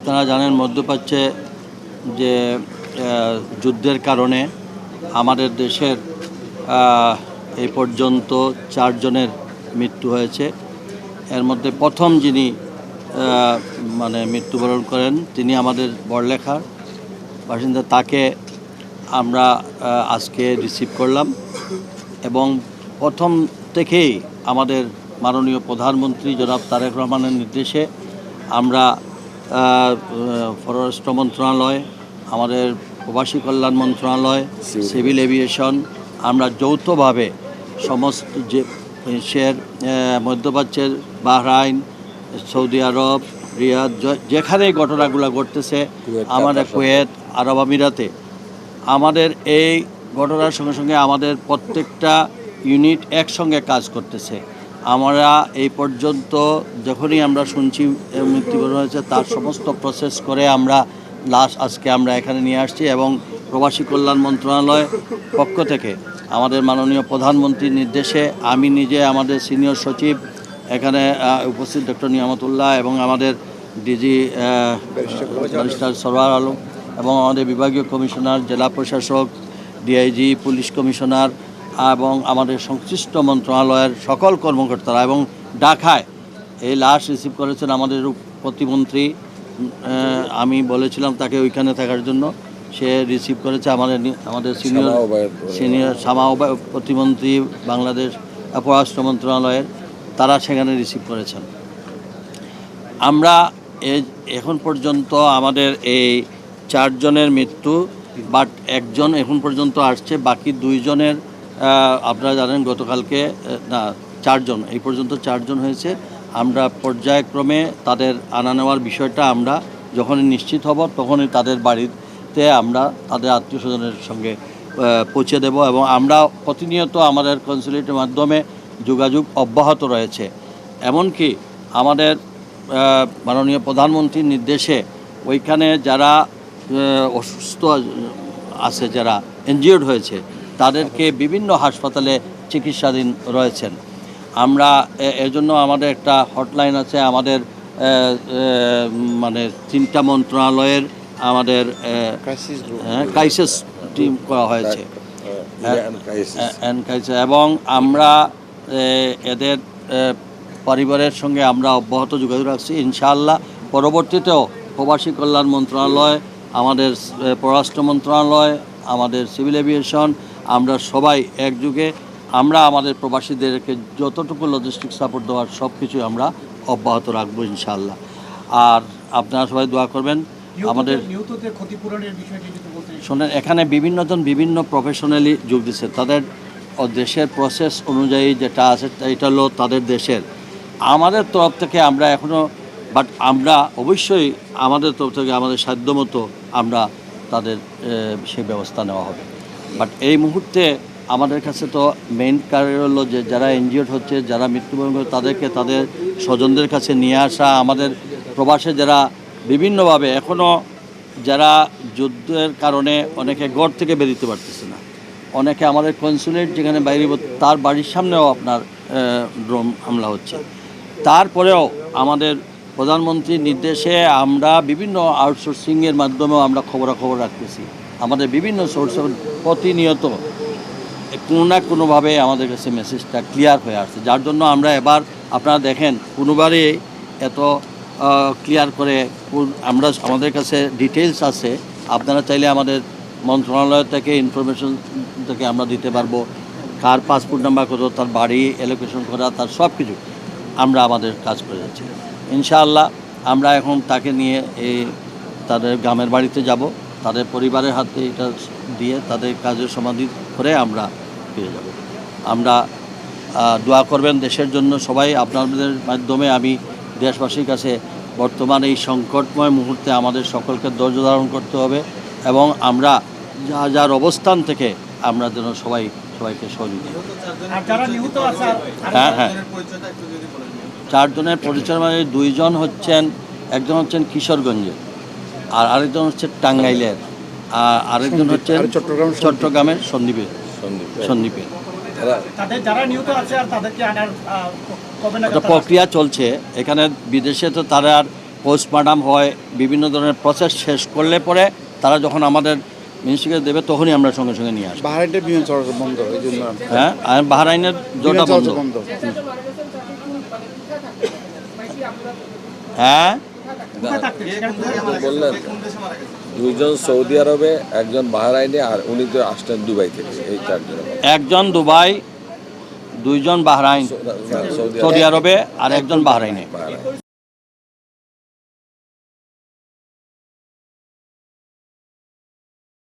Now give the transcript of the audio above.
আপনারা জানেন মধ্যপ্রাচ্যে যে যুদ্ধের কারণে আমাদের দেশের এই পর্যন্ত 4 জনের মৃত্যু হয়েছে। এর মধ্যে প্রথম যিনি মৃত্যুবরণ করেন তিনি আমাদের বড়লেখার বাসিন্দা। তাকে আমরা আজকে রিসিভ করলাম এবং প্রথম থেকেই আমাদের মাননীয় প্রধানমন্ত্রী জনাব তারেক রহমানের নির্দেশে আমরা পররাষ্ট্র মন্ত্রণালয়, আমাদের প্রবাসী কল্যাণ মন্ত্রণালয়, সিভিল এভিয়েশন, আমরা যৌথভাবে সমস্ত যে দেশের মধ্যপ্রাচ্যের বাহরাইন, সৌদি আরব, রিয়াদ, যেখানে ঘটনাগুলো ঘটতেছে, আমাদের কুয়েত, আরব আমিরাতে, আমাদের এই ঘটনার সঙ্গে সঙ্গে আমাদের প্রত্যেকটা ইউনিট একসঙ্গে কাজ করতেছে। আমরা এই পর্যন্ত যখনই আমরা শুনছি মৃত্যুবরণ হয়েছে তার সমস্ত প্রসেস করে আমরা আজকে আমরা এখানে নিয়ে আসছি এবং প্রবাসী কল্যাণ মন্ত্রণালয় পক্ষ থেকে আমাদের মাননীয় প্রধানমন্ত্রীর নির্দেশে আমি নিজে, আমাদের সিনিয়র সচিব এখানে উপস্থিত ডক্টর নিয়ামতুল্লাহ এবং আমাদের ডিজি ব্যারিস্টার সরওয়ার আলম এবং আমাদের বিভাগীয় কমিশনার, জেলা প্রশাসক, ডিআইজি, পুলিশ কমিশনার এবং আমাদের সংশ্লিষ্ট মন্ত্রণালয়ের সকল কর্মকর্তারা এবং ঢাকায় এই লাশ রিসিভ করেছেন আমাদের প্রতিমন্ত্রী। আমি বলেছিলাম তাকে ওইখানে থাকার জন্য, সে রিসিভ করেছে আমাদের সিনিয়র সামাও প্রতিমন্ত্রী বাংলাদেশ পররাষ্ট্র মন্ত্রণালয়ের, তারা সেখানে রিসিভ করেছেন। আমরা এখন পর্যন্ত আমাদের এই 4 জনের মৃত্যু, বাট একজন এখন পর্যন্ত আসছে, বাকি 2 জনের আপনারা জানেন গতকালকে 4 জন, এই পর্যন্ত 4 জন হয়েছে। আমরা পর্যায়ক্রমে তাদের আনা নেওয়ার বিষয়টা আমরা যখনই নিশ্চিত হব তখনই তাদের বাড়িতে আমরা তাদের আত্মীয় স্বজনের সঙ্গে পৌঁছে দেব এবং আমরা প্রতিনিয়ত আমাদের কনসুলেটের মাধ্যমে যোগাযোগ অব্যাহত রয়েছে। এমনকি আমাদের মাননীয় প্রধানমন্ত্রীর নির্দেশে ওইখানে যারা অসুস্থ আছে, যারা ইনজিওর্ড হয়েছে, তাদেরকে বিভিন্ন হাসপাতালে চিকিৎসাধীন রয়েছেন। আমরা এর জন্য আমাদের একটা হটলাইন আছে, আমাদের 3টা মন্ত্রণালয়ের আমাদের ক্রাইসিস টিম করা হয়েছে এবং আমরা এদের পরিবারের সঙ্গে আমরা অব্যাহত যোগাযোগ রাখছি। ইনশাআল্লাহ পরবর্তীতেও প্রবাসী কল্যাণ মন্ত্রণালয়, আমাদের পররাষ্ট্র মন্ত্রণালয়, আমাদের সিভিল এভিয়েশন, আমরা সবাই একযোগে আমরা আমাদের প্রবাসীদেরকে যতটুকু লজিস্টিক সাপোর্ট দেওয়ার সব কিছু আমরা অব্যাহত রাখবো ইনশাআল্লাহ। আর আপনারা সবাই দোয়া করবেন। আমাদের শোনেন, এখানে বিভিন্নজন বিভিন্ন প্রফেশনালি যোগ দিচ্ছে, তাদের দেশের প্রসেস অনুযায়ী যেটা আছে এটা হলো তাদের দেশের। আমাদের তরফ থেকে আমরা এখনও আমরা অবশ্যই আমাদের তরফ থেকে আমাদের সাধ্যমতো আমরা তাদের সেই ব্যবস্থা নেওয়া হবে। বাট এই মুহূর্তে আমাদের কাছে তো মেইন কারণ হলো যে যারা ইনজিওর্ড হচ্ছে, যারা মৃত্যুবরণ করে, তাদেরকে তাদের স্বজনদের কাছে নিয়ে আসা। আমাদের প্রবাসে যারা বিভিন্নভাবে এখনও যারা যুদ্ধের কারণে অনেকে ঘর থেকে বেরোতে পারতেছে না, অনেকে আমাদের কনসুলেট যেখানে বাইরে তার বাড়ির সামনেও আপনার ড্রোন হামলা হচ্ছে। তারপরেও আমাদের প্রধানমন্ত্রীর নির্দেশে আমরা বিভিন্ন আউটসোর্সিংয়ের মাধ্যমেও আমরা খবরাখবর রাখতেছি। আমাদের বিভিন্ন সোর্সে প্রতিনিয়ত কোনো না কোনোভাবে আমাদের কাছে মেসেজটা ক্লিয়ার হয়ে আসছে, যার জন্য আমরা এবার আপনারা দেখেন কোনোবারই এত ক্লিয়ার করে আমরা আমাদের কাছে ডিটেলস আছে। আপনারা চাইলে আমাদের মন্ত্রণালয় থেকে ইনফরমেশন থেকে আমরা দিতে পারবো, কার পাসপোর্ট নাম্বার কত, তার বাড়ি অ্যালোকেশন করা, তার সব কিছু আমরা আমাদের কাজ করে যাচ্ছি। ইনশাআল্লাহ আমরা এখন তাকে নিয়ে তাদের গ্রামের বাড়িতে যাব, তাদের পরিবারের হাতে এটা দিয়ে তাদের কাজের সমাধি করে আমরা ফিরে যাব। আমরা দোয়া করবেন দেশের জন্য সবাই। আপনাদের মাধ্যমে আমি দেশবাসীর কাছে বর্তমান এই সংকটময় মুহূর্তে আমাদের সকলকে ধৈর্য ধারণ করতে হবে এবং আমরা যার অবস্থান থেকে আমরা যেন সবাইকে সহযোগিতা। হ্যাঁ, 4 জনের পরিচয় 2 জন হচ্ছেন, একজন হচ্ছেন কিশোরগঞ্জের, আর আরেকজন হচ্ছে টাঙ্গাইলের, আর আরেকজন হচ্ছে চট্টগ্রামের সন্দ্বীপের। প্রক্রিয়া চলছে এখানে। বিদেশে তো তারা আর পোস্টমর্টম হয়, বিভিন্ন ধরনের প্রসেস শেষ করলে পরে তারা যখন আমাদের মিনিস্ট্রিকে দেবে তখনই আমরা সঙ্গে সঙ্গে নিয়ে আসবো। বাহরাইনের বিমান চলাচল বন্ধ, এই জন্য হ্যাঁ, আর বাহরাইনের বিমান জোটা বন্ধ। চলাচল বন্ধ। হ্যাঁ, বললেন দুইজন সৌদি আরবে, একজন বাহরাইনে, আর উনি তো আসছেন দুবাই থেকে, এই চারজন। একজন দুবাই, দুইজন বাহরাইন সৌদি সৌদি আরবে, আর একজন বাহরাইনে। আরব।